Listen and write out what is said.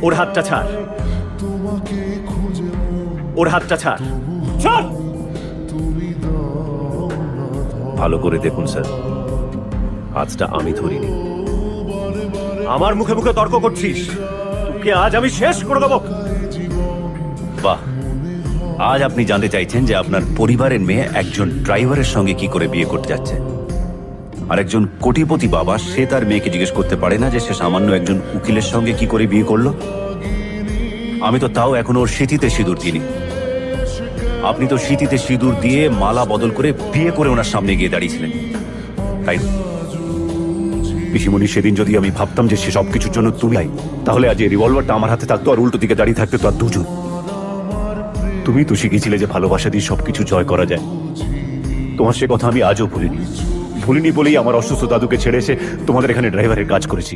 ওর হাতটা ছাড়, ওর হাতটা ছাড়, ছাড়। ভালো করে দেখুন স্যার, হাতটা আমি ধরিনি। আমার মুখে মুখে তর্ক করছিস, তোকে আজ আমি শেষ করে দেবো। বাহ, আজ আপনি জানতে চাইছেন যে আপনার পরিবারের মেয়ে একজন ড্রাইভারের সঙ্গে কি করে বিয়ে করতে যাচ্ছে। আর একজন কোটিপতি বাবা সে তার মেয়েকে জিজ্ঞেস করতে পারে না যে সে সামান্য একজন উকিলের সঙ্গে কি করে বিয়ে করলো। আমি তো তাও এখন ওর স্মৃতিতে সিঁদুর দিইনি। আপনি তো স্মৃতিতে সিঁদুর দিয়ে মালা বদল করে বিয়ে করে ওনার সামনে গিয়ে দাঁড়িয়েছিলেন, তাই না? পিসিমণি, সেদিন যদি আমি ভাবতাম যে সে সবকিছুর জন্য তুমি আই, তাহলে আজ এই রিভলভারটা আমার হাতে থাকতো আর উল্টো দিকে দাঁড়িয়ে থাকতো আর দুজন। তুমি তো শিখিয়েছিলে যে ভালোবাসা দিয়ে সবকিছু জয় করা যায়। তোমার সে কথা আমি আজও ভুলিনি বলেই আমার অসুস্থ দাদুকে ছেড়ে এসে তোমাদের এখানে ড্রাইভারের কাজ করেছি।